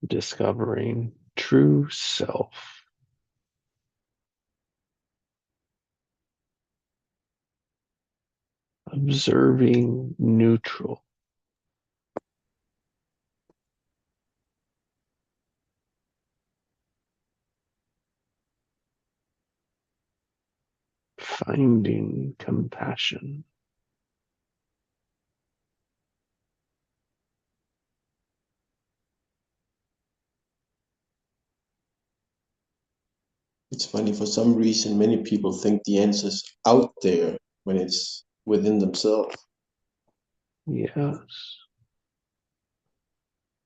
discovering true self, observing neutral, finding compassion. It's funny, for some reason, many people think the answer's out there when it's within themselves. Yes.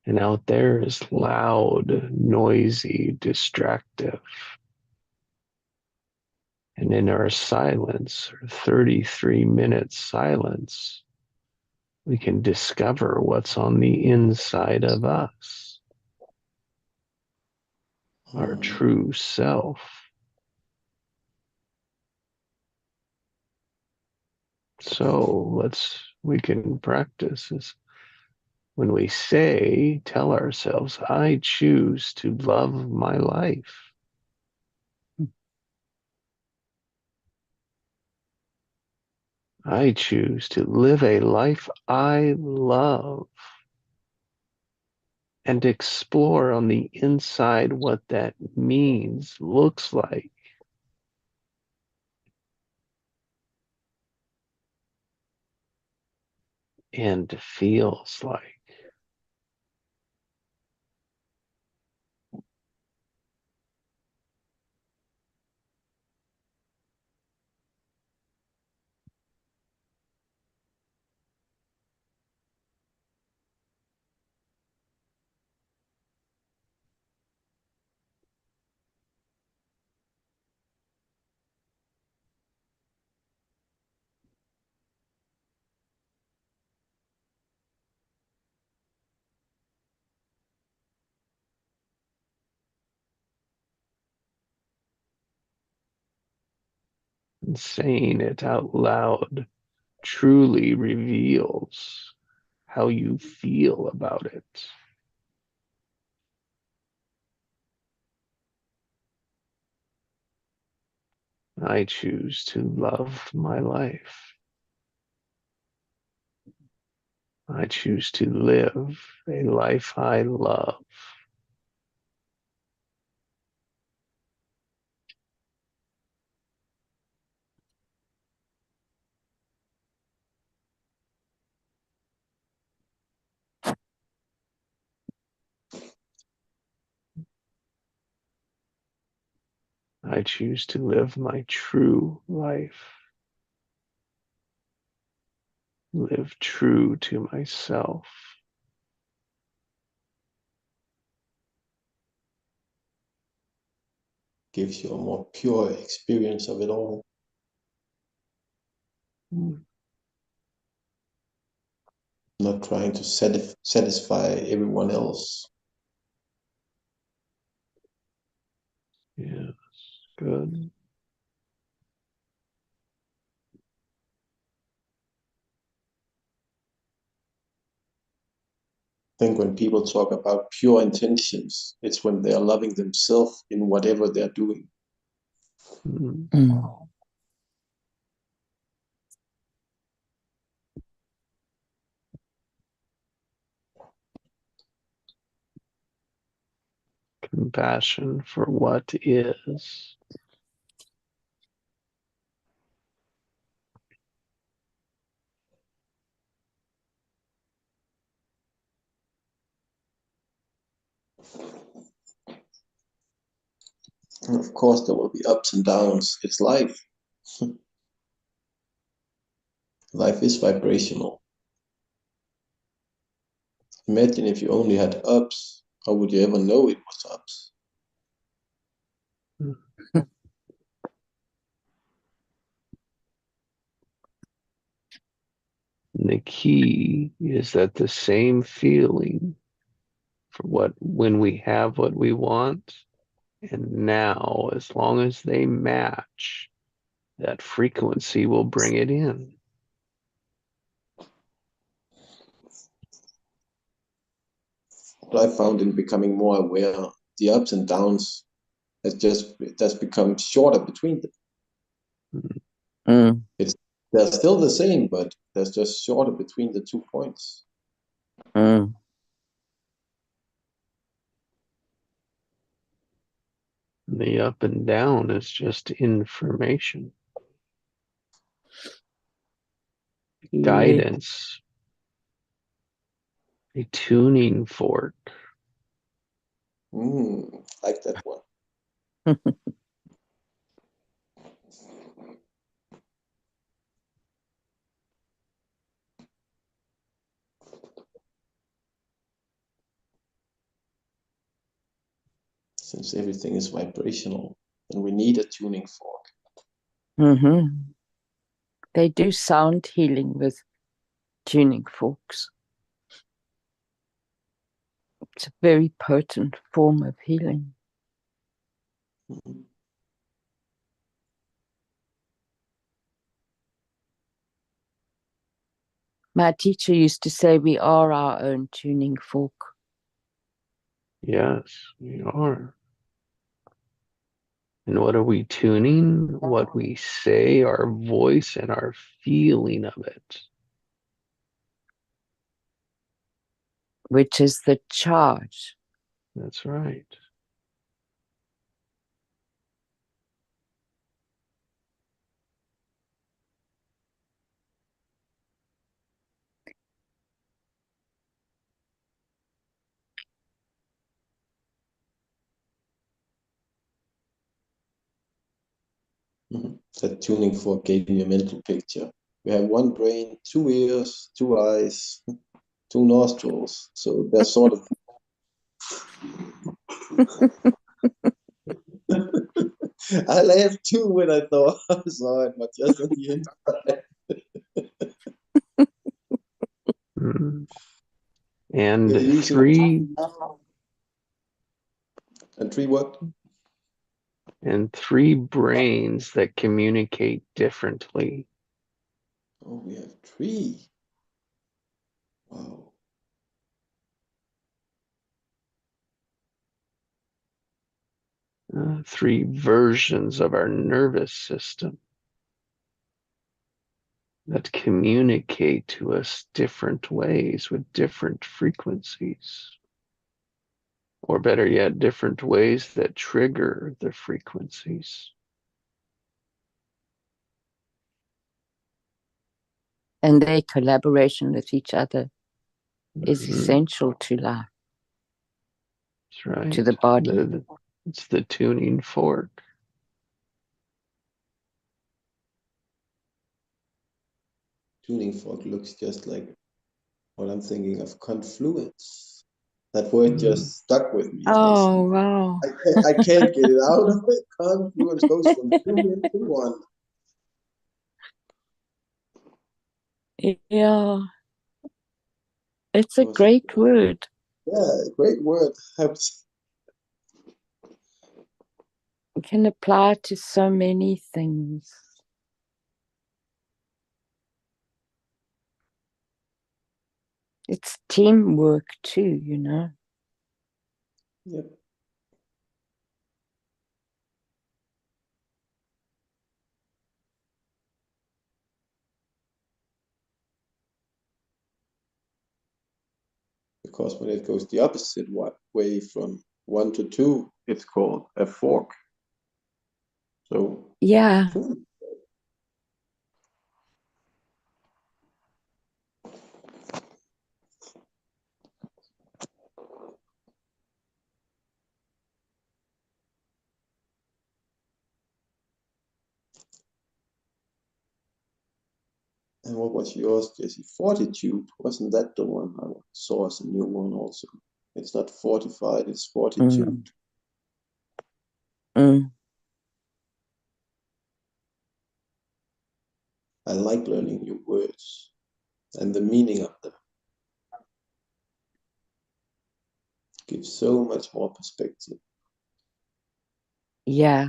And out there is loud, noisy, distractive. And in our silence, or 33-minute silence, we can discover what's on the inside of us, our Hmm. true self. So we can practice this. When we tell ourselves, I choose to love my life. I choose to live a life I love and explore on the inside what that means, looks like, and feels like. And saying it out loud truly reveals how you feel about it. I choose to love my life. I choose to live a life I love. I choose to live my true life, live true to myself. Gives you a more pure experience of it all. Not trying to satisfy everyone else. Yes, good. I think when people talk about pure intentions, it's when they are loving themselves in whatever they're doing. Mm. Mm. Compassion for what is. And of course, there will be ups and downs. It's life. Life is vibrational. Imagine if you only had ups. How would you ever know it was ups? And the key is that the same feeling for what when we have what we want and now, as long as they match, that frequency will bring it in. what I found in becoming more aware, the ups and downs that's become shorter between them. Mm. It's they're still the same, but there's just shorter between the 2 points. Mm. The up and down is just information, Yeah. guidance, a tuning fork. Like that one. Since everything is vibrational, then we need a tuning fork. Mm-hmm. They do sound healing with tuning forks. It's a very potent form of healing. Mhm. My teacher used to say we are our own tuning fork. Yes, we are. And what are we tuning? What we say, our voice, and our feeling of it. Which is the charge. That's right. That tuning fork gave me a mental picture. We have one brain, 2 ears, 2 eyes, 2 nostrils. So that's sort of. I laughed too when I thought I saw it, but just on the inside. Mm. We're And using three and three what? and three brains that communicate differently. Oh, we have three. Wow. Three versions of our nervous system that communicate to us different ways with different frequencies. Or better yet, different ways that trigger the frequencies. And their collaboration with each other is Mhm. essential to life, That's right. to the body. It's the tuning fork. Tuning fork looks just like what I'm thinking of confluence. That word just stuck with me. Oh, wow. I can't get it out of it. Confluence goes from two into one. Yeah. It's a It was great word. great word. It can apply to so many things. It's teamwork too, you know. Yep. Because when it goes the opposite way from 1 to 2, it's called a fork. So Yeah. And what was yours, Jesse? Fortitude. Wasn't that the one I saw as a new one also? It's not fortified, it's fortitude. Mm. I like learning new words and the meaning of them. Gives so much more perspective. Yeah.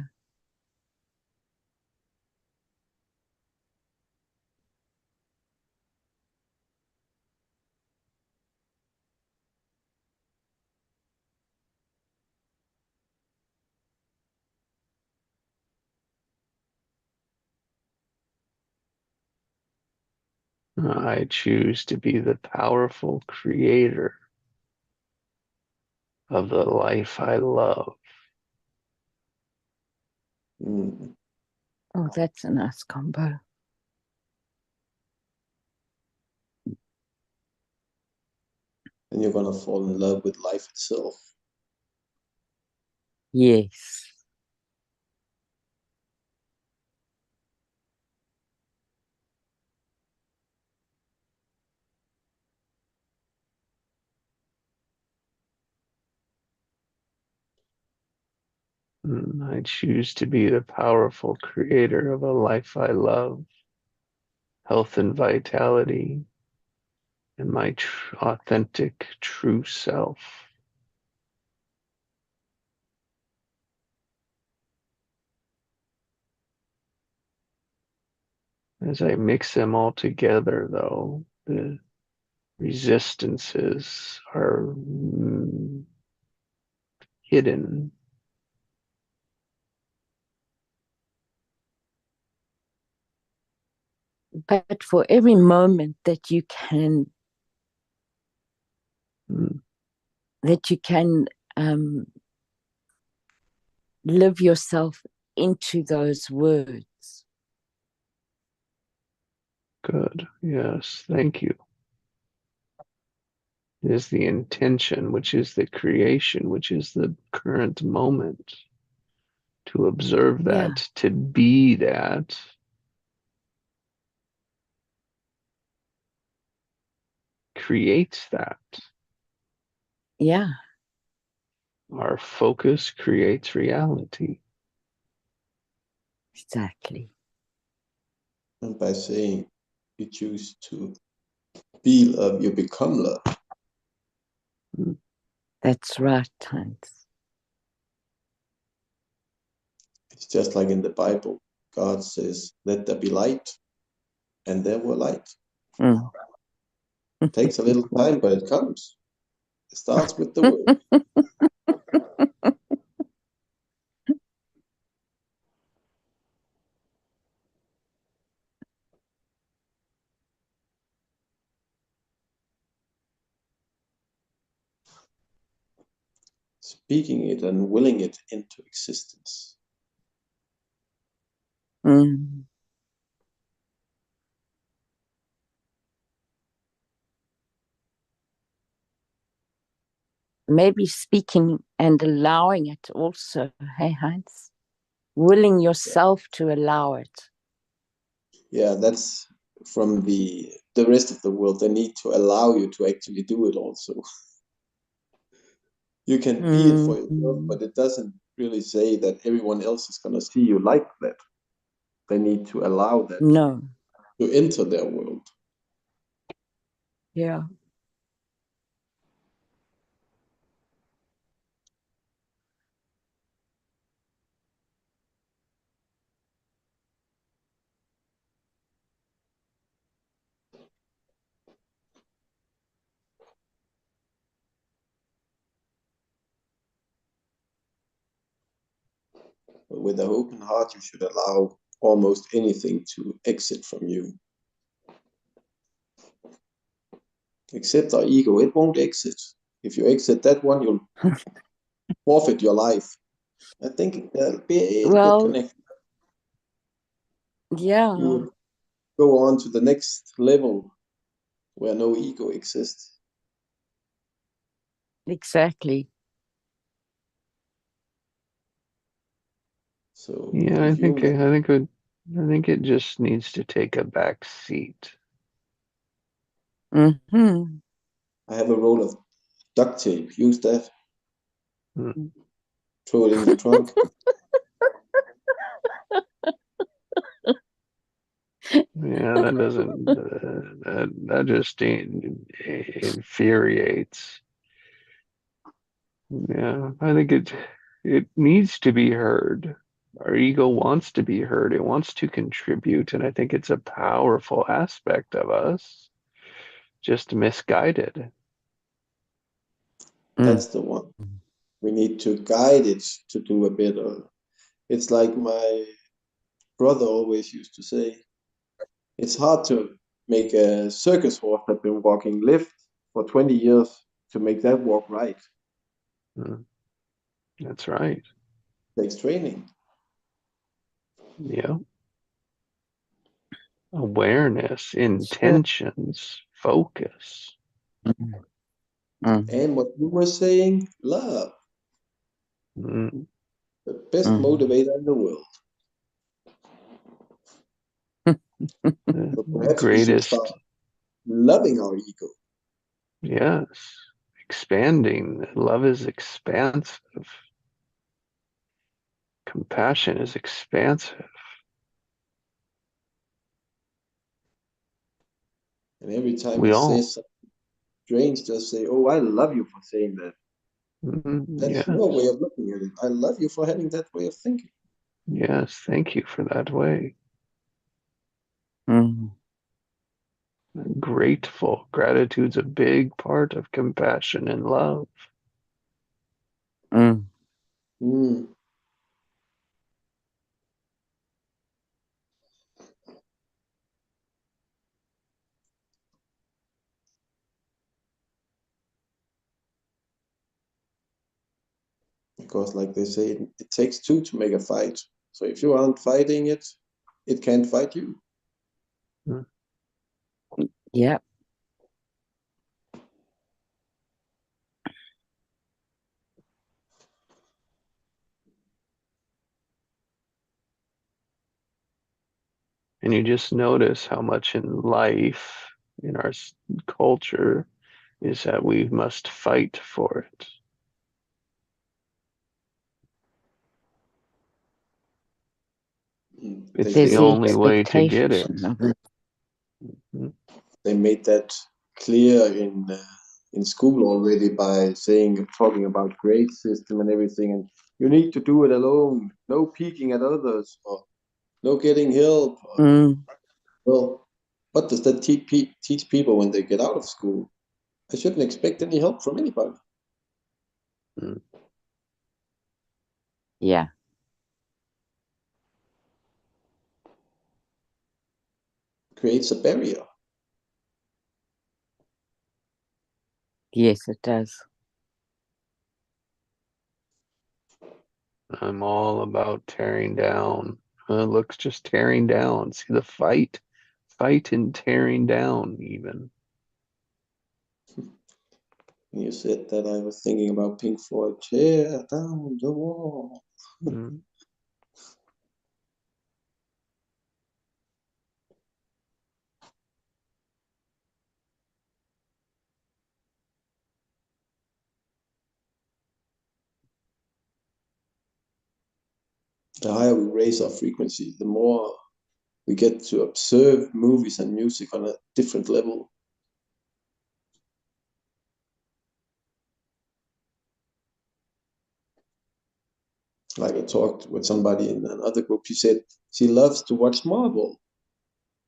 I choose to be the powerful creator of the life I love. Mm. Oh, that's a nice combo. And you're gonna fall in love with life itself. Yes. I choose to be the powerful creator of a life I love, health and vitality, and my authentic, true self. As I mix them all together, though, the resistances are hidden. But for every moment that you can Mm, live yourself into those words. Good. Yes. Thank you. Is the intention, which is the creation, which is the current moment. To observe Yeah. that, to be that, creates that. Yeah. Our focus creates reality. Exactly. And by saying you choose to be love, you become love. That's right, Hans. It's just like in the Bible. God says, let there be light, and there were light. Mm. It takes a little time, but it comes. It starts with the word. Speaking it and willing it into existence. Mm. Maybe speaking and allowing it also, hey, Heinz? Willing yourself to allow it. Yeah, that's from the rest of the world. They need to allow you to actually do it also. You can be it for yourself, but it doesn't really say that everyone else is going to see you like that. They need to allow that No. to enter their world. Yeah. But with an open heart, you should allow almost anything to exit from you. Except our ego, it won't exit. If you exit that one, you'll forfeit your life. I think they'll be a little bit connected. Yeah. You would go on to the next level where no ego exists. Exactly. So Yeah, if you let, I think it just needs to take a back seat. Mm-hmm. I have a roll of duct tape, use that, Mm. throw it in the trunk. Yeah, that doesn't, that just infuriates. Yeah, I think it needs to be heard. Our ego wants to be heard. It wants to contribute, and I think it's a powerful aspect of us, just misguided. That's the one. We need to guide it to do a better. It's like my brother always used to say, it's hard to make a circus horse that's been walking left for 20 years to make that walk right. That's right. Takes training. Yeah. Awareness, intentions, focus. And what you were saying, love. Mm. The best motivator in the world. So The perhaps we should greatest, start loving our ego. yes, expanding. Love is expansive. Compassion is expansive. And every time We he all, says something strange, just say, "Oh, I love you for saying that." That's yes, your way of looking at it. I love you for having that way of thinking. yes, thank you for that way. Grateful. Gratitude's a big part of compassion and love. Mm. Because, like they say, it takes two to make a fight. So if you aren't fighting it, it can't fight you. Yeah. And you just notice how much in life, in our culture, is that we must fight for it. It's There's the the only way to get it. expectation of it. They made that clear in school already by talking about grade system and everything, and you need to do it alone. No peeking at others, or no getting help. Well, what does that teach people when they get out of school? I shouldn't expect any help from anybody. Yeah. Creates a barrier. Yes, it does. I'm all about tearing down. Looks just tearing down. See the fight and tearing down even. When you said that, I was thinking about Pink Floyd, tear down the wall. Mm. The higher we raise our frequency, the more we get to observe movies and music on a different level. Like I talked with somebody in another group, she said she loves to watch Marvel.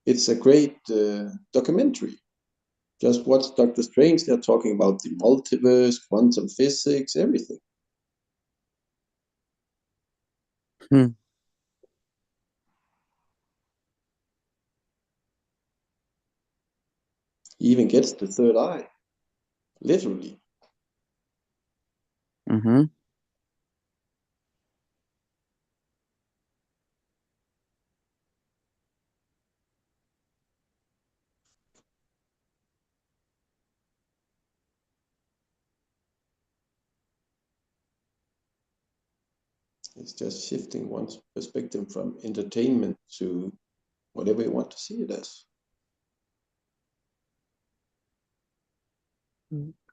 It's a great documentary. Just watch Doctor Strange. They're talking about the multiverse, quantum physics, everything. He even gets the third eye, literally. It's just shifting one's perspective from entertainment to whatever you want to see it as.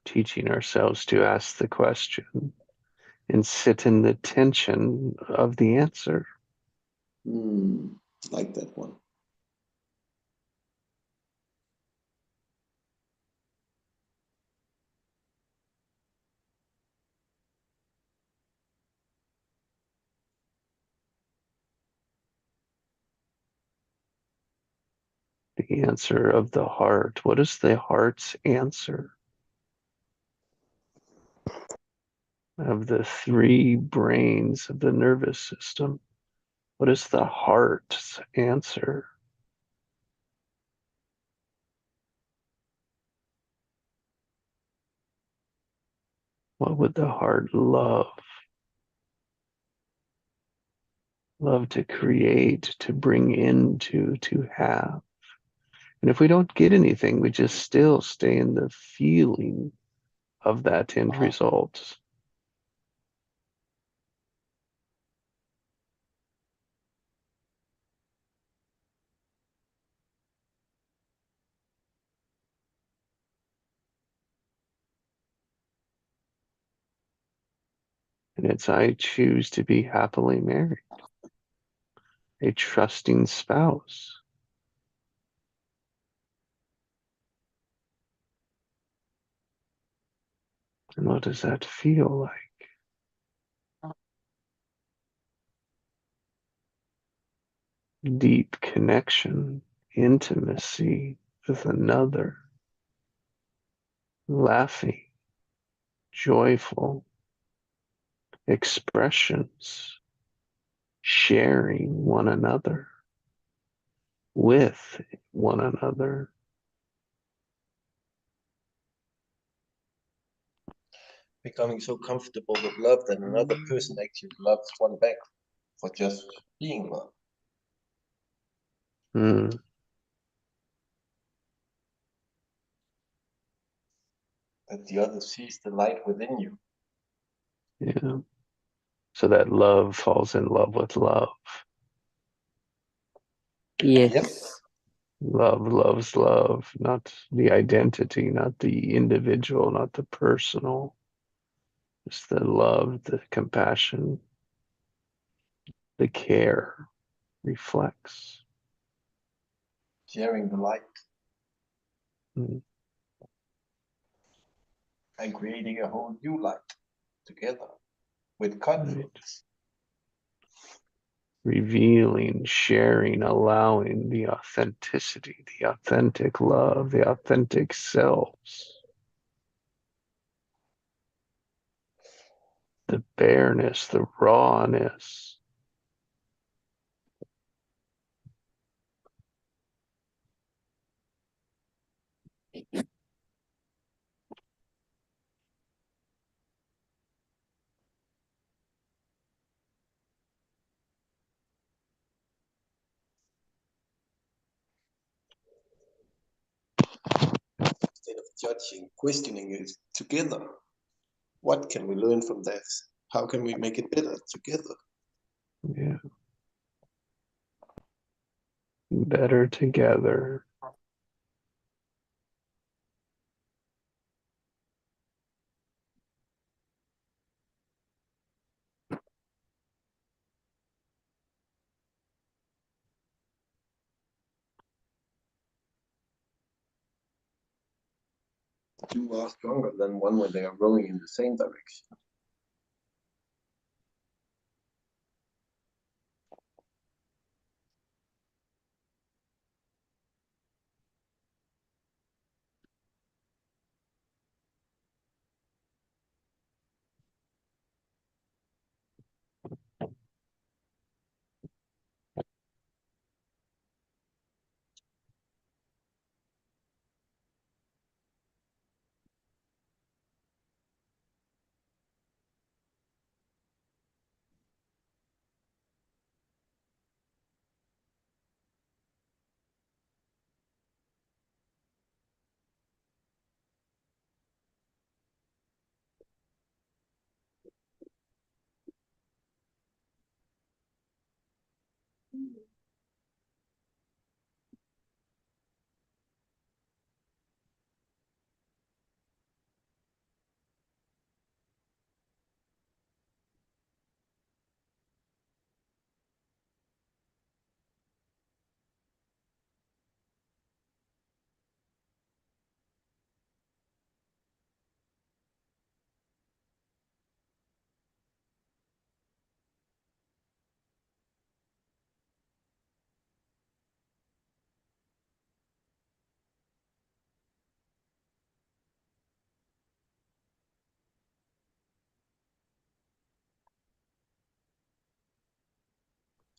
Teaching ourselves to ask the question and sit in the tension of the answer. Like that one. The answer of the heart. What is the heart's answer? Of the three brains of the nervous system, what is the heart's answer? What would the heart love? Love to create, to bring into, to have. And if we don't get anything, we just still stay in the feeling of that end result. And it's I choose to be happily married, a trusting spouse. And what does that feel like? Deep connection, intimacy with another, laughing, joyful expressions, sharing one another with one another. Becoming so comfortable with love that another person actually loves one back for just being loved. Mm. That the other sees the light within you. Yeah. So that love falls in love with love. Yes. Yep. Love loves love, not the identity, not the individual, not the personal. It's the love, the compassion, the care reflects. Sharing the light. Mm. And creating a whole new light together with confidence. Right. Revealing, sharing, allowing the authenticity, the authentic love, the authentic selves, the bareness, the rawness. Instead of judging, questioning it together. What can we learn from this? How can we make it better together? Yeah. Better together. Two are stronger than one when they are rowing in the same direction.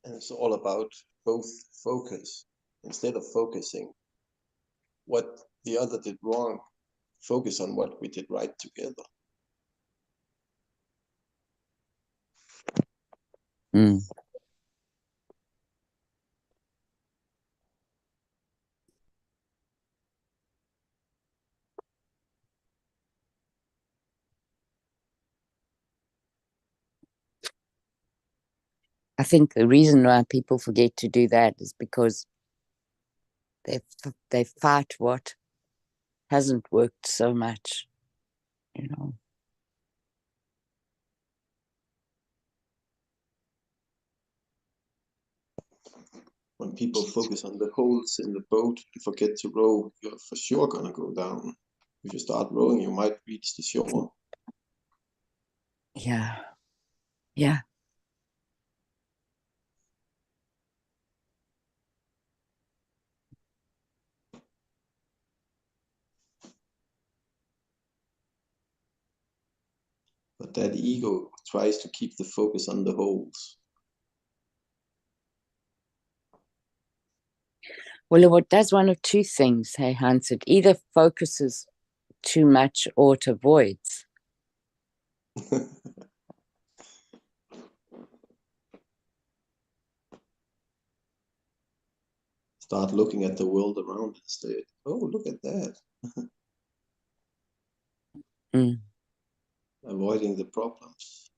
And it's all about both focus. Instead of focusing what the other did wrong, focus on what we did right together. Mm. I think the reason why people forget to do that is because they fight what hasn't worked so much, you know. When people focus on the holes in the boat and forget to row, you're for sure gonna go down. If you start rowing, you might reach the shore. Yeah. Yeah. But that ego tries to keep the focus on the holes. Well, it does one of two things, hey Hans. It either focuses too much or it avoids. Start looking at the world around instead. Oh, look at that. Mm. Avoiding the problems.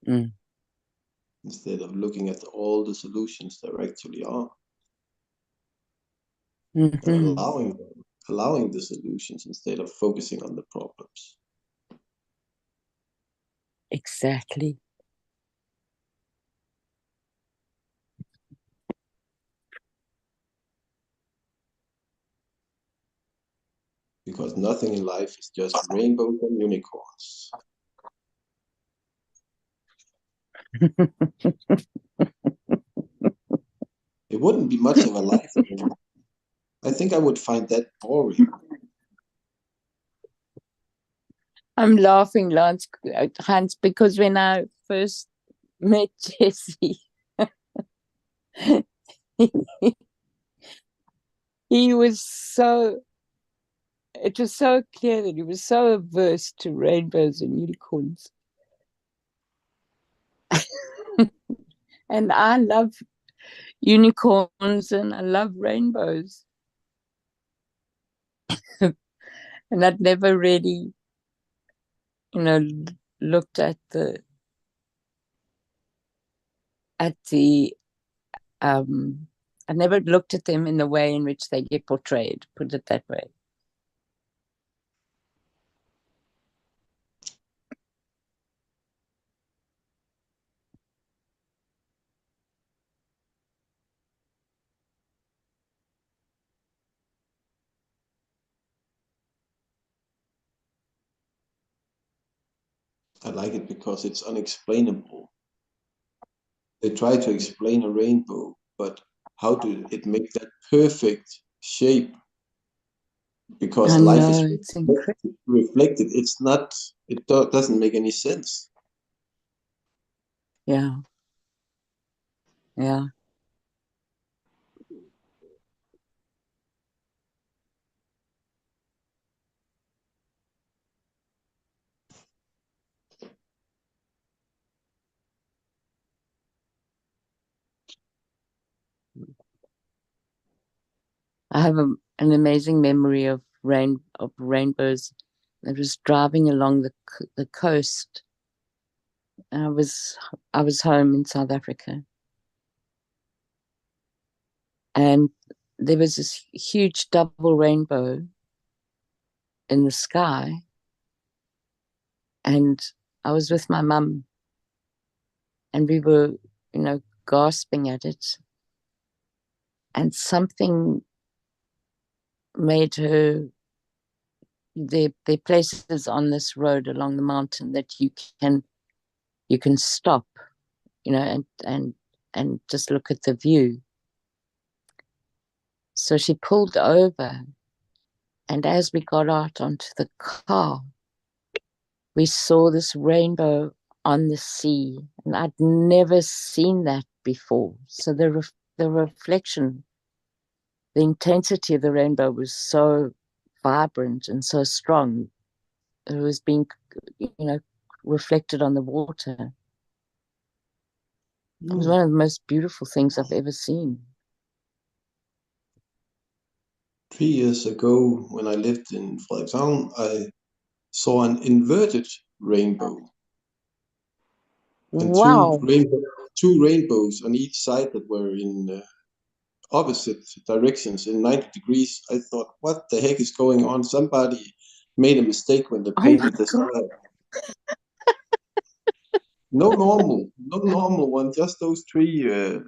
Mm. Instead of looking at all the solutions there actually are. Mm-hmm. And allowing the solutions instead of focusing on the problems. Exactly. Because nothing in life is just rainbows and unicorns. It wouldn't be much of a life anymore. I think I would find that boring. I'm laughing, Hans, because when I first met Jesse, he was so, it was so clear that he was so averse to rainbows and unicorns. And I love unicorns and I love rainbows. And I'd never really, looked at the I never looked at them in the way in which they get portrayed, put it that way. I like it because it's unexplainable. They try to explain a rainbow, but how do it make that perfect shape? Because I life is know, it's incredible. reflected. It's not, doesn't make any sense. Yeah. Yeah. I have an amazing memory of rainbows. I was driving along the coast. And I was home in South Africa, and there was this huge double rainbow in the sky, and I was with my mum, and we were, gasping at it, and something made her. There are places on this road along the mountain that you can stop, and just look at the view. So she pulled over, and as we got out onto the car, we saw this rainbow on the sea, and I'd never seen that before. So the reflection, the intensity of the rainbow was so vibrant and so strong. It was being, reflected on the water. It was one of the most beautiful things I've ever seen. 3 years ago, when I lived in Frederikshavn, I saw an inverted rainbow. And Wow. two rainbows on each side that were in opposite directions in 90 degrees. I thought, what the heck is going on? Somebody made a mistake when they painted the sky. No normal one, just those three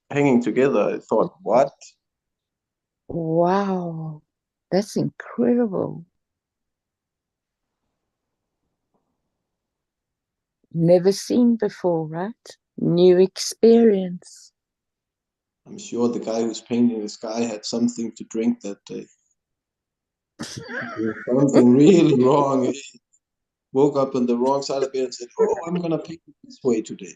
hanging together. I thought, what? Wow. That's incredible. Never seen before, right? New experience. I'm sure the guy who's painting the sky had something to drink that day. Something really wrong. He woke up on the wrong side of the bed and said, oh, I'm going to paint it this way today.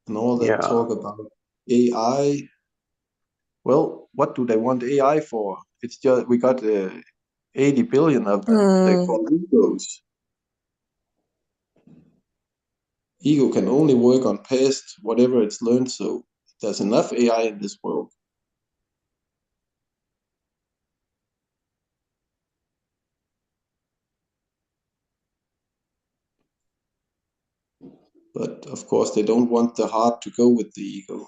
And all that talk about AI. Well, what do they want AI for? It's just we got 80 billion of them. They call egos. Ego can only work on past whatever it's learned. So there's enough AI in this world. But of course, they don't want the heart to go with the ego.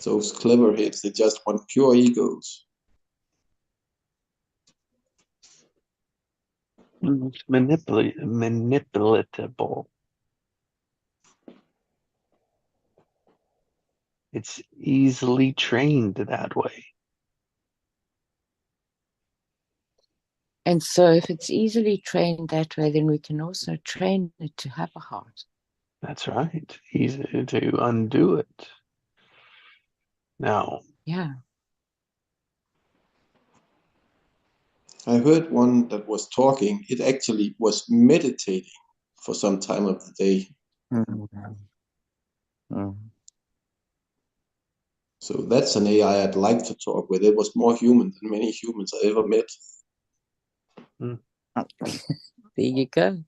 Those clever heads, they just want pure egos. It's manipulatable. It's easily trained that way. And so if it's easily trained that way, then we can also train it to have a heart. That's right. Easy to undo it. Now. Yeah. I heard one that was talking. It actually was meditating for some time of the day. So that's an AI I'd like to talk with. It was more human than many humans I ever met. There you go.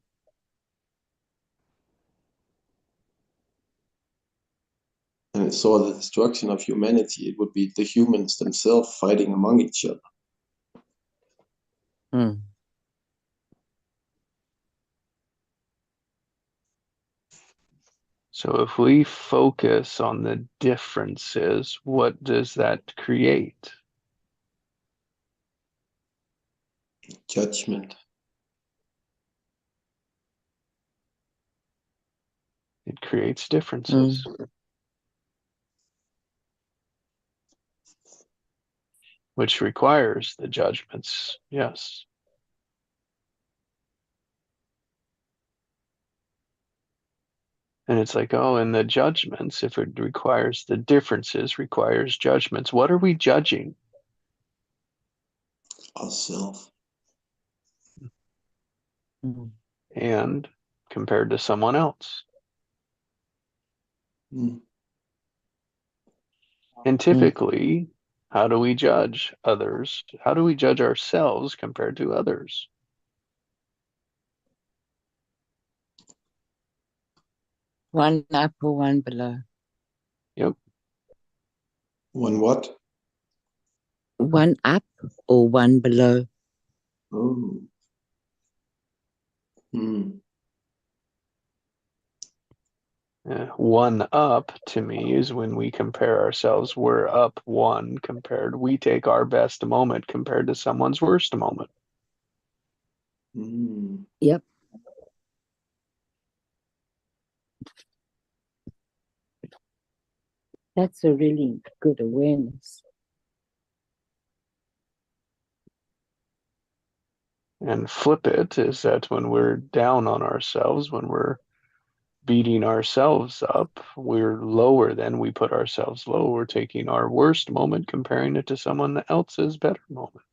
And it saw the destruction of humanity. It would be the humans themselves fighting among each other. So if we focus on the differences, what does that create? Judgment. It creates differences. Which requires the judgments, yes. And it's like, oh, and the judgments, if it requires the differences, requires judgments. What are we judging? Ourselves. And compared to someone else. And typically, how do we judge others? How do we judge ourselves compared to others? One up or one below. Yep. One what? One up or one below. Oh. One up to me is when we compare ourselves, we're up one compared, we take our best moment compared to someone's worst moment. Yep. That's a really good awareness. And flip it is that when we're down on ourselves, when we're beating ourselves up, we're lower than we put ourselves low. We're taking our worst moment, comparing it to someone else's better moment.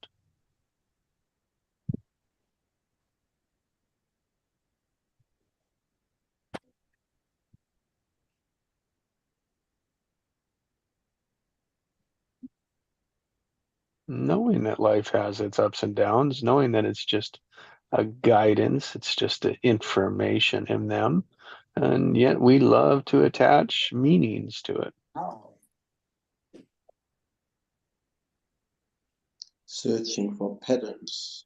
knowing that life has its ups and downs, knowing that it's just a guidance, it's just an information in them, and yet we love to attach meanings to it. Searching for patterns.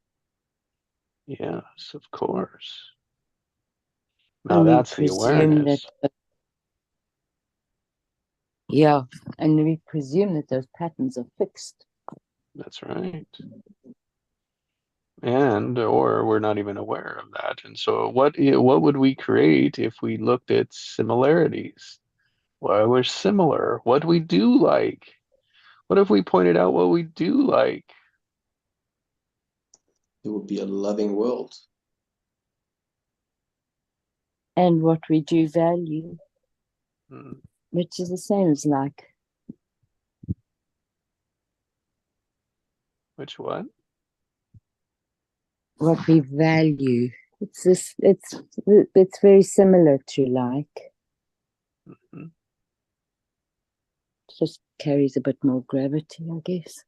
Yes, of course. Now And we that's the presume awareness. that, yeah, and we presume that those patterns are fixed. That's right. And or we're not even aware of that. And so what would we create if we looked at similarities? Well, we're similar. What we do like. What if we pointed out what we do like? It would be a loving world. And what we do value, Hmm. which is the same as like. Which what? What we value. It's very similar to like. Hmm. Just carries a bit more gravity, I guess.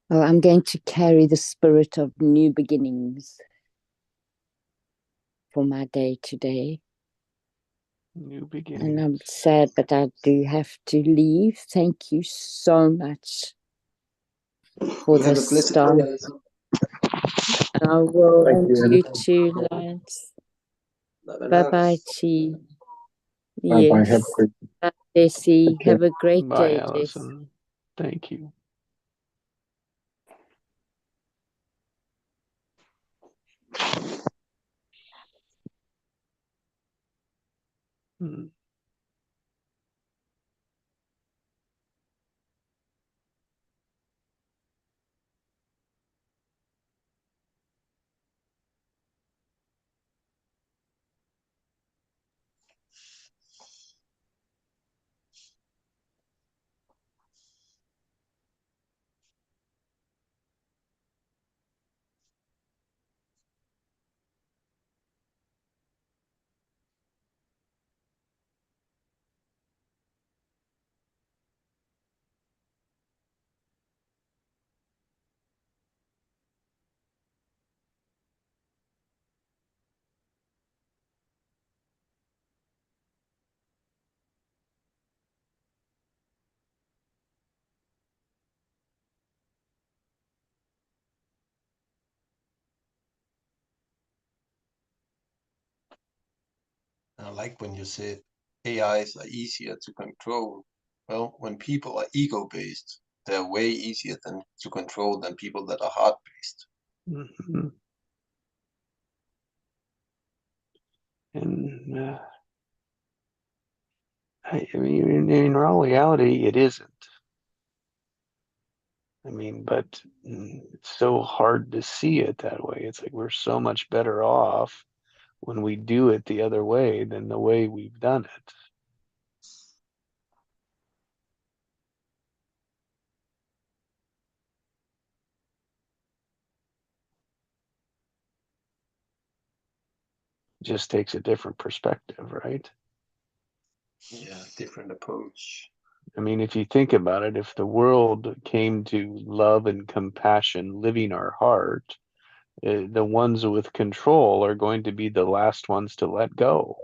Well, I'm going to carry the spirit of new beginnings for my day today. New And beginnings. I'm sad, but I do have to leave. Thank you so much for Have a this blessed start. day. I will, Thank and you. you too, Lance. Bye-bye, Chi. Bye-bye. Have a Yes. great Bye, Bessie. Okay. Have a great Bye, day, Jess. Allison. Thank you. Hmm. I like when you said AIs are easier to control. Well, when people are ego-based, they're way easier to control than people that are heart-based. Hmm. And I mean, in all reality, it isn't. I mean, but it's so hard to see it that way. It's like we're so much better off when we do it the other way than the way we've done it. It just takes a different perspective, right? Yeah, different approach. I mean, if you think about it, if the world came to love and compassion living our heart, the ones with control are going to be the last ones to let go.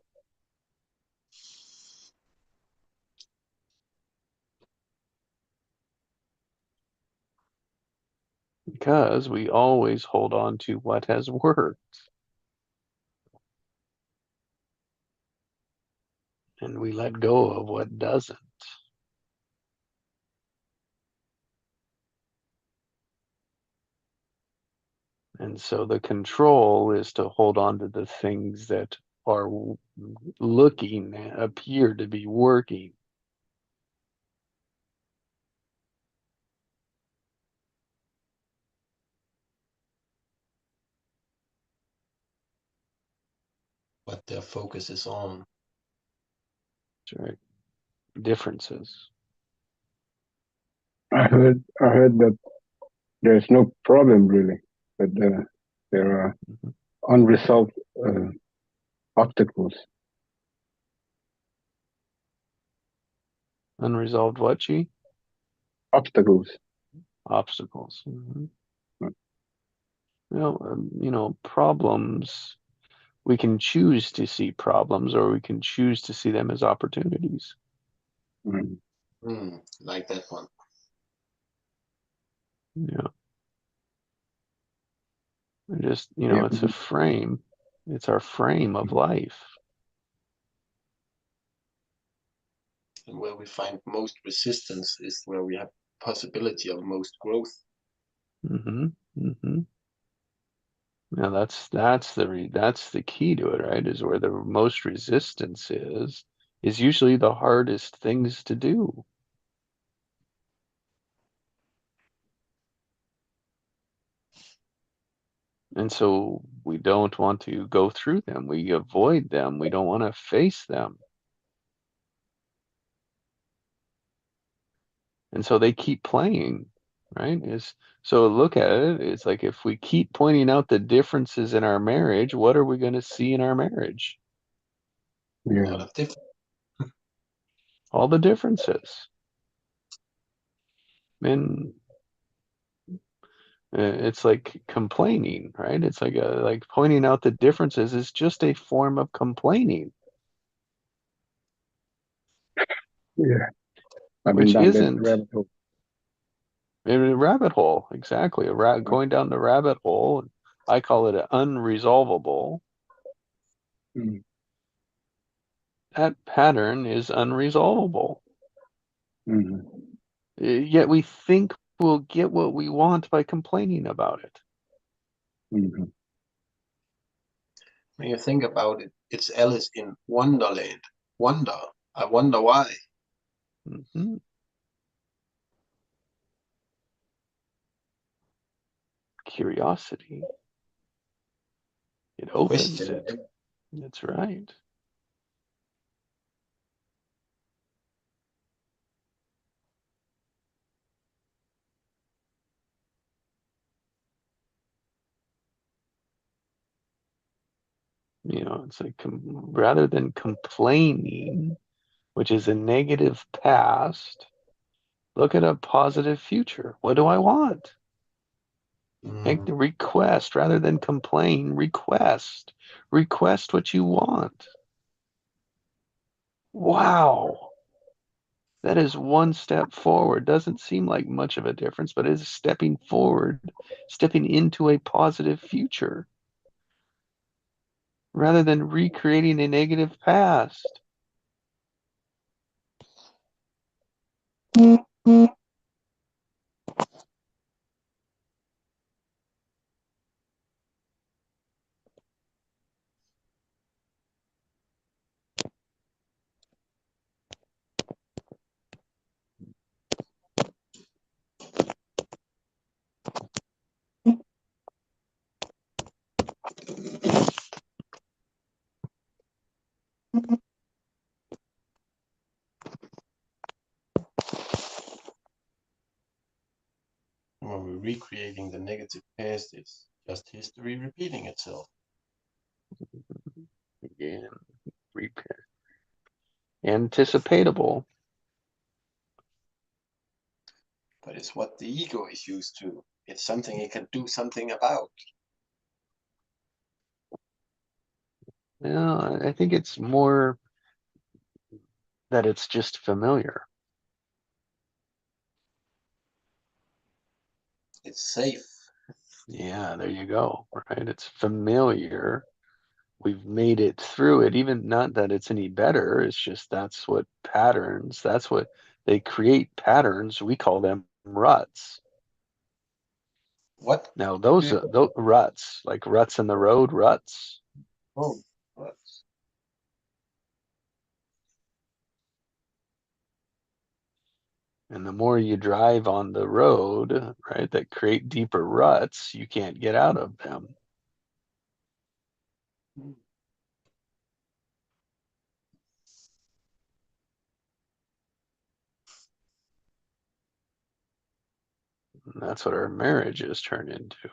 Because we always hold on to what has worked and we let go of what doesn't. And so the control is to hold on to the things that are looking, appear to be working. what their focus is on. That's right. Differences. I heard that there's no problem really, but there are Mhm. unresolved obstacles. Unresolved what, Chi? Obstacles. Obstacles. Mhm. Mm. Problems, we can choose to see problems or we can choose to see them as opportunities. Mm. Like that one. Yeah. Just, Yeah. it's a frame. It's our frame of life. And where we find most resistance is where we have possibility of most growth. Mm-hmm. Mm-hmm. Now that's the key to it, right? Is where the most resistance is usually the hardest things to do. And so we don't want to go through them. We avoid them. We don't want to face them. And so they keep playing, right? So look at it. It's like if we keep pointing out the differences in our marriage, what are we going to see in our marriage? A Yeah. lot of different. All the differences. And it's like complaining, right? It's like pointing out the differences is just a form of complaining, Yeah. I've been which down that isn't rabbit hole. a rabbit hole. Exactly. Going down the rabbit hole. I call it unresolvable. Mm. That pattern is unresolvable. Mm. Yet we think we'll get what we want by complaining about it. Mm. When you think about it, it's Alice in Wonderland. Wonder. I wonder why. Mhm. Curiosity. It opens Question. it. That's right. It's like rather than complaining, which is a negative past, look at a positive future. What do I want? Make the request rather than complain. Request. Request what you want. Wow. That is one step forward. Doesn't seem like much of a difference, but it is stepping forward, stepping into a positive future rather than recreating a negative past. When we're recreating the negative past, it's just history repeating itself. Again, repair. Anticipatable. But it's what the ego is used to. It's something it can do something about. Well, I think it's more that it's just familiar. It's safe. Yeah, there you go. Right? It's familiar. We've made it through it, even not that it's any better. It's just that's what patterns, that's what they create patterns. We call them ruts. What? Now, those ruts, like ruts in the road, ruts. Oh, what? And the more you drive on the road, right, that create deeper ruts, you can't get out of them. And that's what our marriages turn into.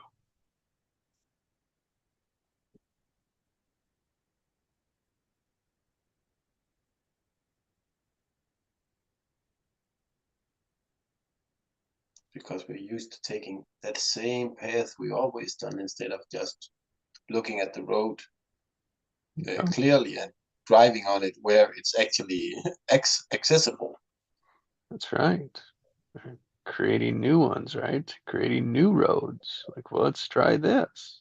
Because we're used to taking that same path we always done instead of just looking at the road clearly and driving on it where it's actually accessible. That's right. Creating new ones, right? Creating new roads. Like, well, let's try this.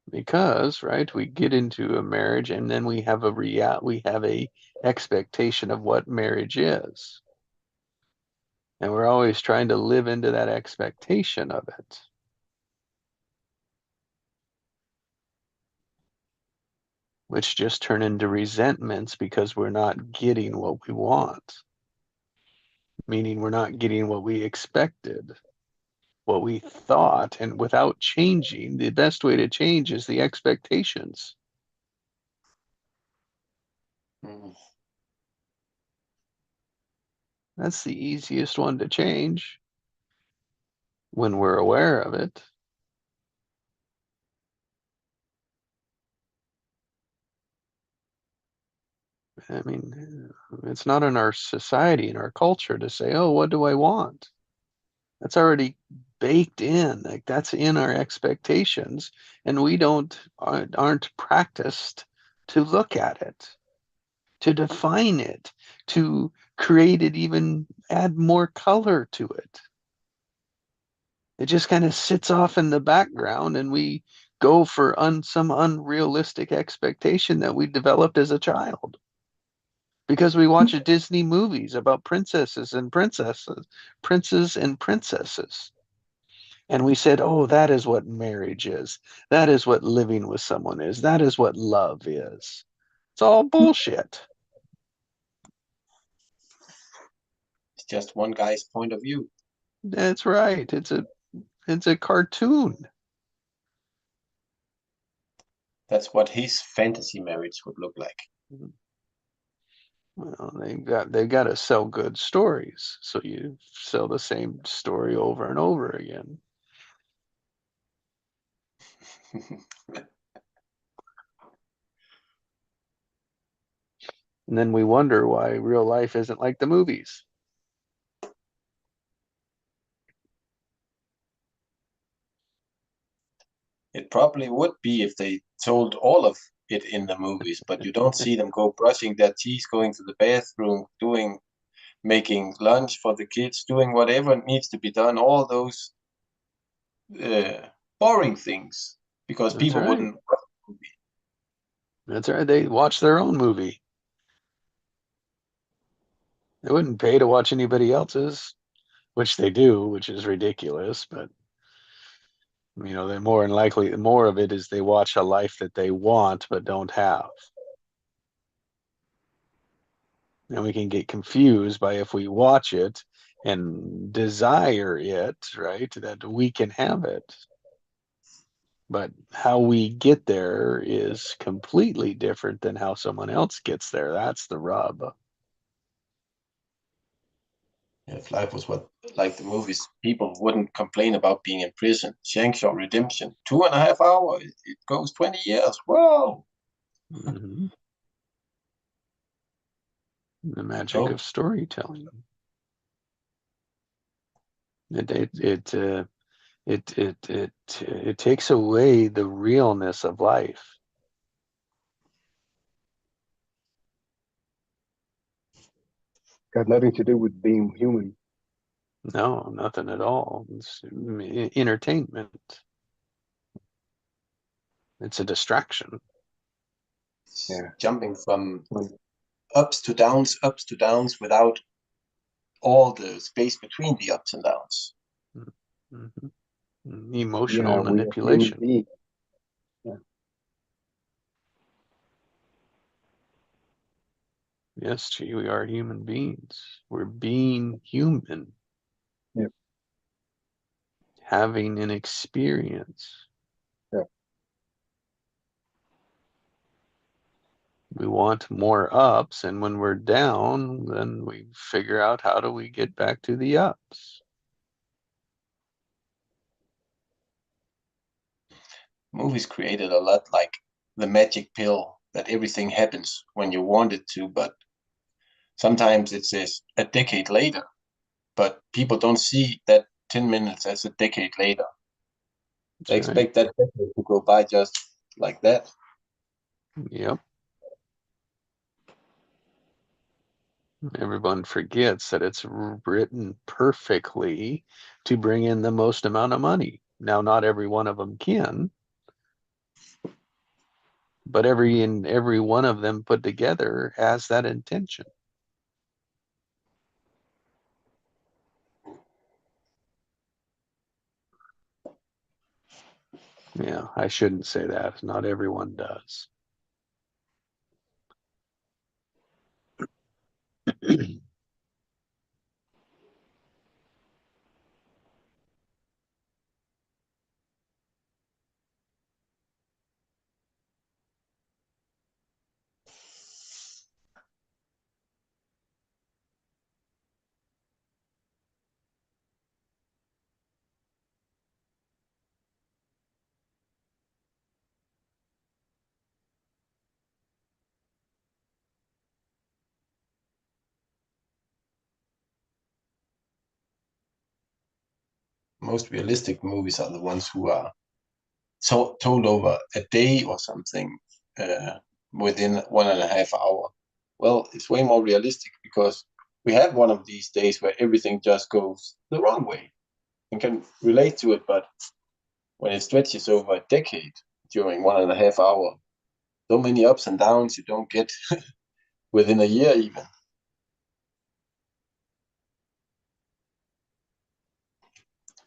Because, right, we get into a marriage and then we have a expectation of what marriage is. And we're always trying to live into that expectation of it. Which just turn into resentments because we're not getting what we want. Meaning we're not getting what we expected, what we thought, and without changing, the best way to change is the expectations. Mm. That's the easiest one to change when we're aware of it. I mean, it's not in our society, in our culture to say, oh, what do I want? That's already baked in, like that's in our expectations, and we aren't practiced to look at it, to define it, to create it, even add more color to it. It just kind of sits off in the background, and we go for some unrealistic expectation that we developed as a child because we watch Disney movies about princesses and princesses, princes and princesses. And we said, oh, that is what marriage is. That is what living with someone is. That is what love is. It's all bullshit. It's just one guy's point of view. That's right. It's a cartoon. That's what his fantasy marriage would look like. Well, they've got to sell good stories, so you sell the same story over and over again. And then we wonder why real life isn't like the movies. It probably would be if they told all of it in the movies, but you don't see them go brushing their teeth, going to the bathroom, making lunch for the kids, doing whatever needs to be done, all those boring things, because That's people right. wouldn't watch the movie. That's right. They watch their own movie. They wouldn't pay to watch anybody else's, which they do, which is ridiculous. But they're more than likely, more of it is they watch a life that they want but don't have. And we can get confused by if we watch it and desire it, right, that we can have it. But how we get there is completely different than how someone else gets there. That's the rub. If life was what like the movies, people wouldn't complain about being in prison. Shawshank Redemption, 2.5 hours. It goes 20 years. Whoa! Mm-hmm. The magic Oh, of storytelling. It takes away the realness of life. Got nothing to do with being human. No, nothing at all. It's entertainment. It's a distraction. Yeah. jumping from ups to downs without all the space between the ups and downs. Mm-hmm. Emotional Yeah, we are human manipulation. beings. Yeah. Yes, gee, we are human beings. We're being human. Yep. Having an experience. Yep. We want more ups, and when we're down, then we figure out how do we get back to the ups. Movies created a lot like the magic pill that everything happens when you want it to, but sometimes it says a decade later, but people don't see that 10 minutes as a decade later. That's They right. expect that decade to go by just like that. Yep. Everyone forgets that it's written perfectly to bring in the most amount of money. Now, not every one of them can, but every one of them put together has that intention. Yeah, I shouldn't say that. Not everyone does. Most realistic movies are the ones who are told over a day or something, within 1.5 hours. Well, it's way more realistic because we have one of these days where everything just goes the wrong way and can relate to it, but when it stretches over a decade during 1.5 hours, so many ups and downs you don't get within a year even.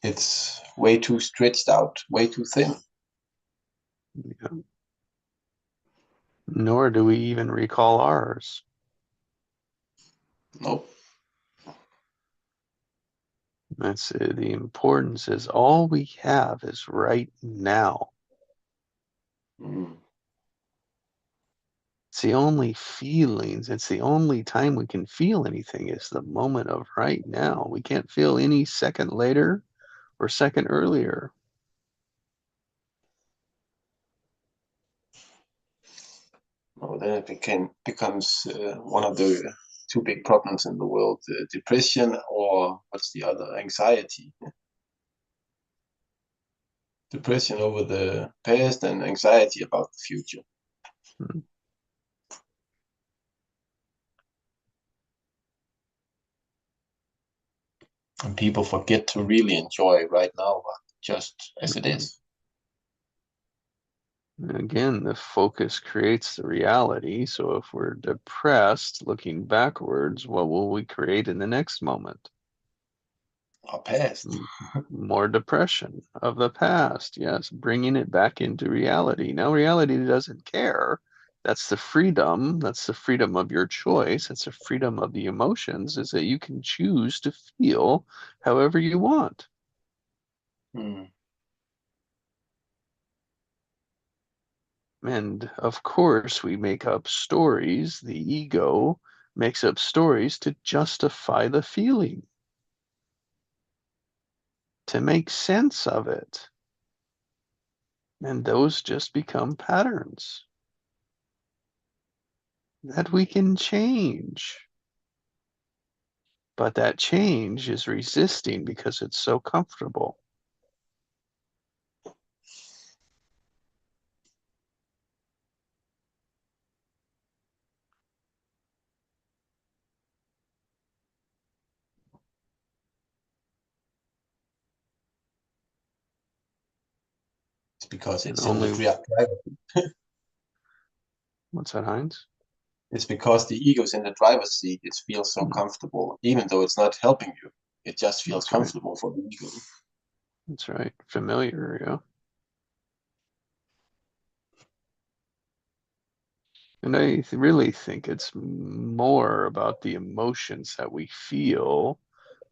It's way too stretched out, way too thin. Yeah. Nor do we even recall ours. Nope. That's the importance is all we have is right now. Mm. It's the only feelings, it's the only time we can feel anything is the moment of right now. We can't feel any second later or second earlier. Oh, then it becomes one of the two big problems in the world: depression, or what's the other? Anxiety. Depression over the past and anxiety about the future. Hmm. And people forget to really enjoy right now, just as it is. Again, the focus creates the reality. So if we're depressed, looking backwards, what will we create in the next moment? Our past. More depression of the past. Yes, bringing it back into reality. Now, reality doesn't care. That's the freedom. That's the freedom of your choice. That's the freedom of the emotions, is that you can choose to feel however you want. Mm. And of course, we make up stories. The ego makes up stories to justify the feeling, to make sense of it. And those just become patterns that we can change. But that change is resisting because it's so comfortable. It's because And it's in the only, driver. what's that, Heinz? It's because the ego's in the driver's seat. It feels so comfortable, even though it's not helping you. It just feels That's right. comfortable for the ego. That's right. Familiar, yeah. And I really think it's more about the emotions that we feel,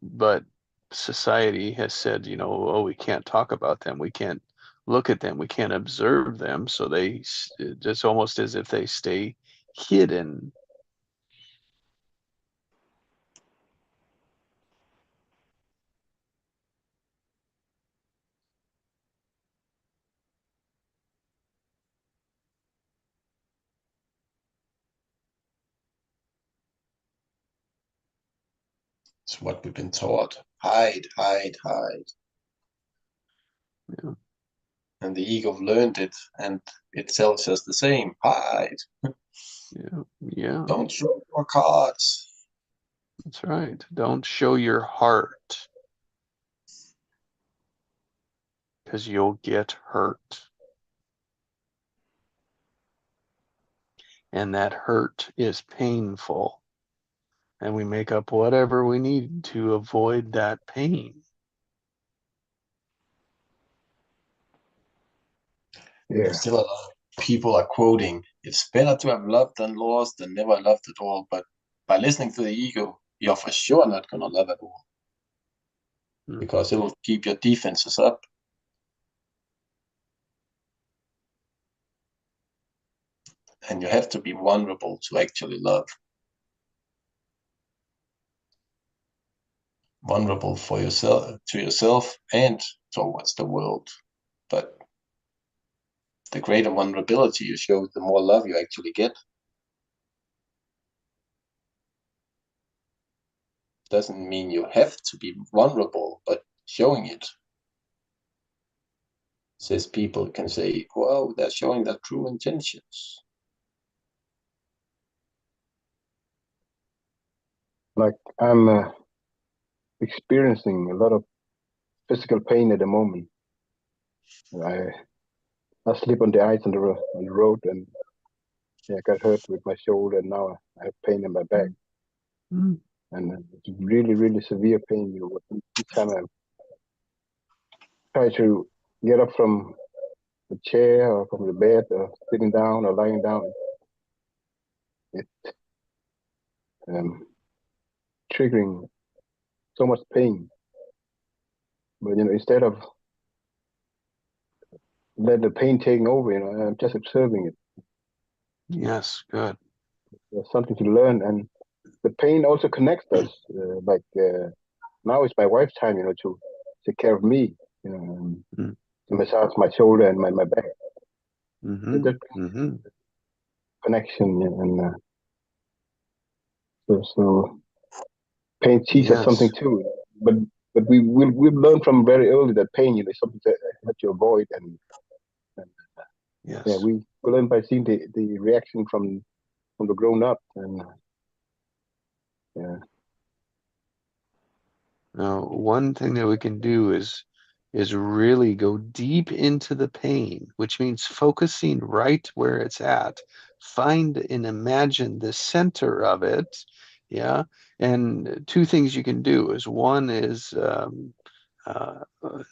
but society has said, oh, we can't talk about them. We can't look at them. We can't observe them. So it's almost as if they stay hidden. It's what we've been taught. Hide, hide, hide. Yeah. And the ego learned it, and it tells us the same. Hide. Yeah. Yeah. Don't show your cards. That's right. Don't show your heart, because you'll get hurt. And that hurt is painful. And we make up whatever we need to avoid that pain. Yeah. Still a lot of people are quoting, it's better to have loved than lost than never loved at all. But by listening to the ego, you're for sure not going to love at all. Because it will keep your defenses up. And you have to be vulnerable to actually love. Vulnerable for yourself, to yourself, and towards the world. But the greater vulnerability you show, the more love you actually get. Doesn't mean you have to be vulnerable, but showing it. Says people can say, wow, they're showing their true intentions. Like I'm experiencing a lot of physical pain at the moment. I slip on the ice on the road, and I got hurt with my shoulder, and now I have pain in my back. Mm. And it's really, really severe pain. Each time I try to get up from the chair or from the bed or sitting down or lying down, it's triggering so much pain. But instead of let the pain taking over, I'm just observing it. Yes, good. There's something to learn, and the pain also connects us. Now it's my wife's time, to take care of me, to massage my shoulder and my back. Mm-hmm. That Mm-hmm. connection, and so pain teaches us something too. But we've learned from very early that pain, is something that you have to avoid, and yes. Yeah, we learn by seeing the reaction from the grown up, and yeah. Now, one thing that we can do is really go deep into the pain, which means focusing right where it's at. Find and imagine the center of it. Yeah. And two things you can do is one is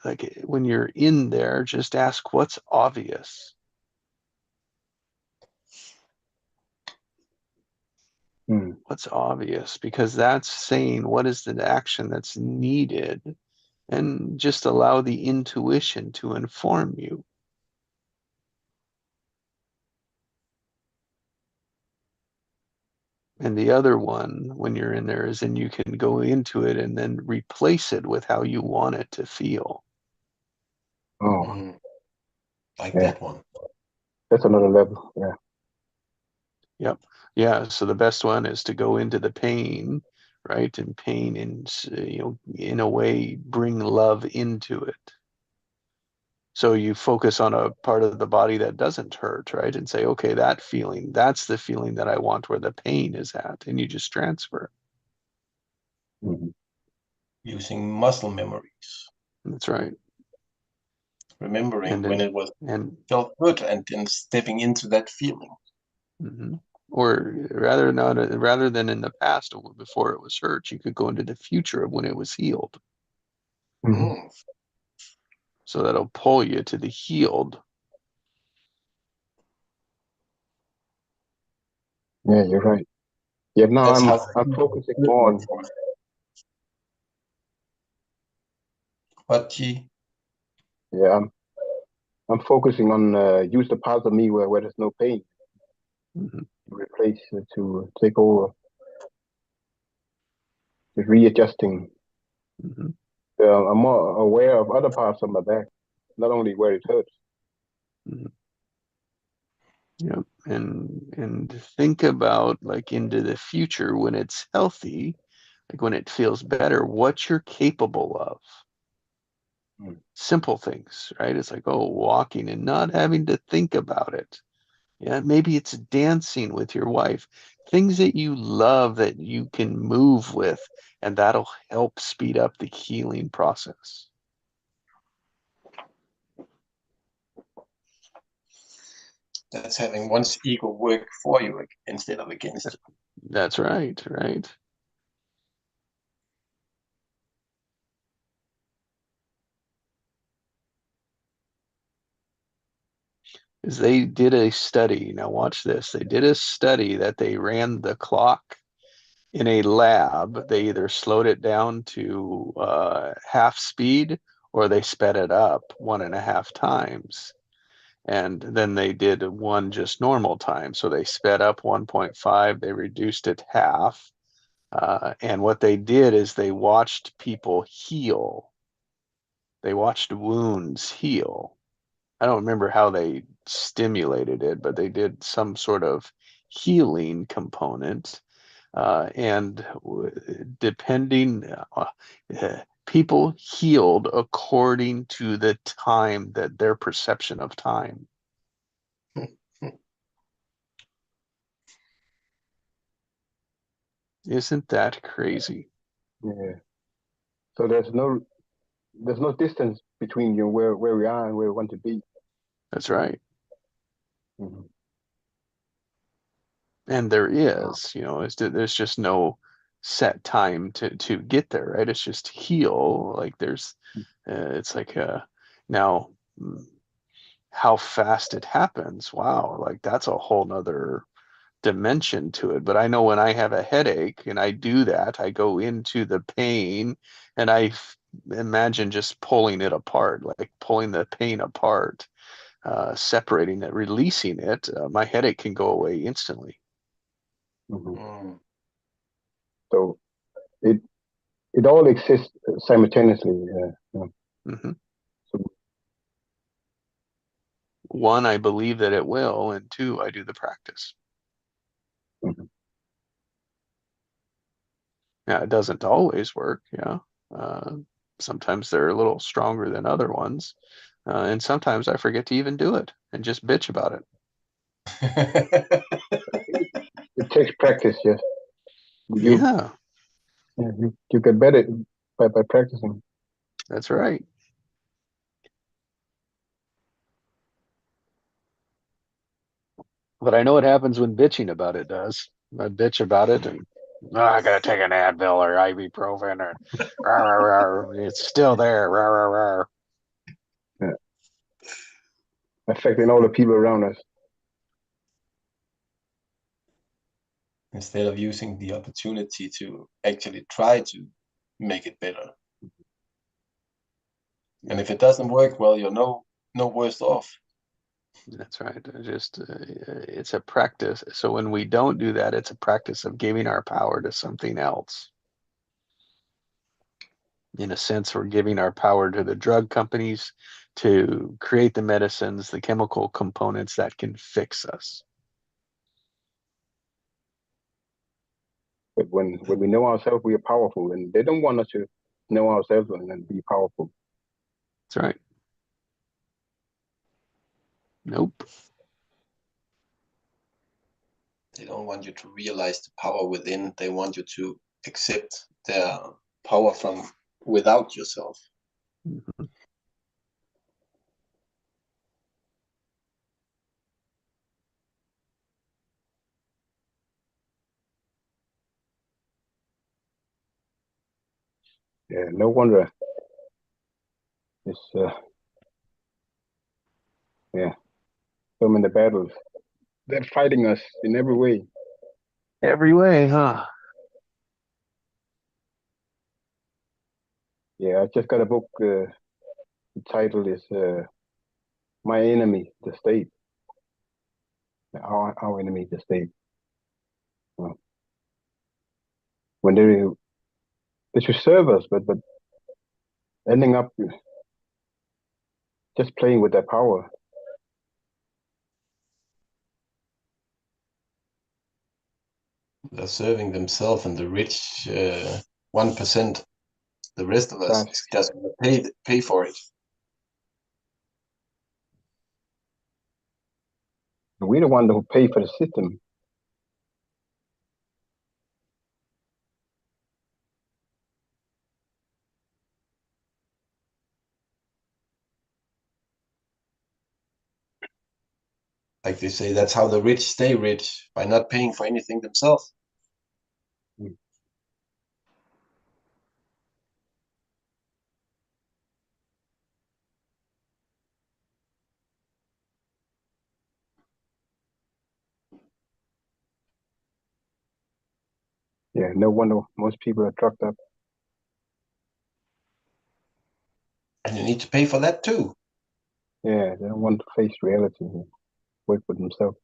like when you're in there, just ask what's obvious. What's obvious? Because that's saying what is the action that's needed, and just allow the intuition to inform you. And the other one, when you're in there, is then you can go into it and then replace it with how you want it to feel. Oh, like that one. That's another level. Yeah. Yep. Yeah. So the best one is to go into the pain, right? And pain, and in a way, bring love into it. So you focus on a part of the body that doesn't hurt, right? And say, okay, that feeling, that's the feeling that I want where the pain is at. And you just transfer. Mm-hmm. Using muscle memories. That's right. Remembering when it was felt good, and then stepping into that feeling. Mm-hmm. Or rather than in the past or before it was hurt, you could go into the future of when it was healed. Mm-hmm. So that'll pull you to the healed. Yeah, you're right. Yeah, now I'm focusing on what G? Yeah, I'm focusing on use the parts of me where there's no pain. Mm-hmm. replace to take over, the readjusting. Mhm. I'm more aware of other parts of my back, not only where it hurts. Yep. And think about like into the future when it's healthy, like when it feels better, what you're capable of. Simple things, right? It's like, oh, walking and not having to think about it. Yeah, maybe it's dancing with your wife, things that you love that you can move with, and that'll help speed up the healing process. That's having one's ego work for you instead of against you. That's right, right. Is they did a study. Now watch this. They did a study that they ran the clock in a lab. They either slowed it down to half speed or they sped it up 1.5 times. And then they did one just normal time. So they sped up 1.5, they reduced it half. And what they did is they watched people heal. They watched wounds heal. I don't remember how they stimulated it, but they did some sort of healing component. And depending, people healed according to the time that their perception of time. Isn't that crazy? Yeah. So there's no distance between where we are and where we want to be. That's right. Mm-hmm. And there is, there's just no set time to get there, right? It's just heal. Like there's, it's like now how fast it happens. Wow, like that's a whole nother dimension to it. But I know when I have a headache and I do that, I go into the pain and imagine just pulling it apart, like pulling the pain apart, separating it, releasing it. My headache can go away instantly. Mm-hmm. So it all exists simultaneously. Mm-hmm. So, One, I believe that it will, and two, I do the practice. mm-hmm. Now, it doesn't always work, yeah. Sometimes they're a little stronger than other ones, and sometimes I forget to even do it and just bitch about it. It takes practice, yes. Yeah, You get better by practicing. that's right. But I know what happens when bitching about it does. I bitch about it and I gotta take an Advil or ibuprofen or rah, rah, rah. It's still there. Rah, rah, rah. Yeah. Affecting all the people around us. Instead of using the opportunity to actually try to make it better. And if it doesn't work, well, you're no worse off. That's right. Just it's a practice. So when we don't do that, it's a practice of giving our power to something else. In a sense, we're giving our power to the drug companies to create the medicines, the chemical components that can fix us. But when we know ourselves, we are powerful, and they don't want us to know ourselves and be powerful. That's right. Nope. They don't want you to realize the power within. They want you to accept their power from without yourself. Mm-hmm. Yeah, no wonder. It's yeah, so many battles. They're fighting us in every way. Every way, huh? Yeah, I just got a book. The title is "My Enemy, the State." Our enemy, the state. when they should serve us, but ending up just playing with their power. They're serving themselves and the rich 1%. The rest of us is just gonna pay for it. We're the one who pay for the system. Like they say, that's how the rich stay rich, by not paying for anything themselves. Yeah, no wonder most people are trucked up. And you need to pay for that too. Yeah, they don't want to face reality and work for themselves.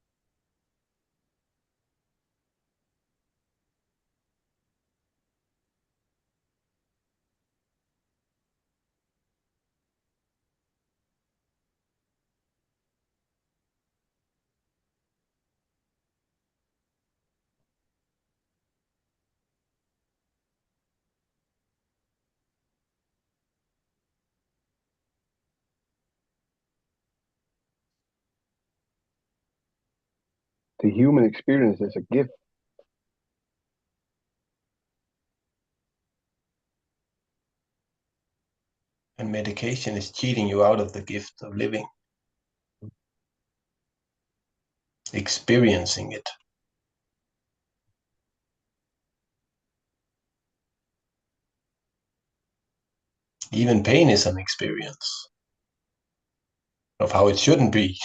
The human experience is a gift. And medication is cheating you out of the gift of living. Experiencing it. Even pain is an experience of how it shouldn't be.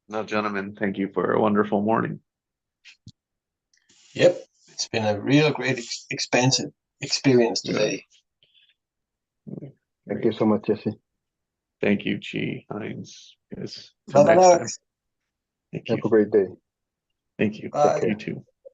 Now, gentlemen, thank you for a wonderful morning. Yep, it's been a real great expansive experience today. Thank you so much, Jesse. Thank you, Chi, Heinz. Yes. Bye-bye. Thank Have you. a great day. Thank you. Bye. You too.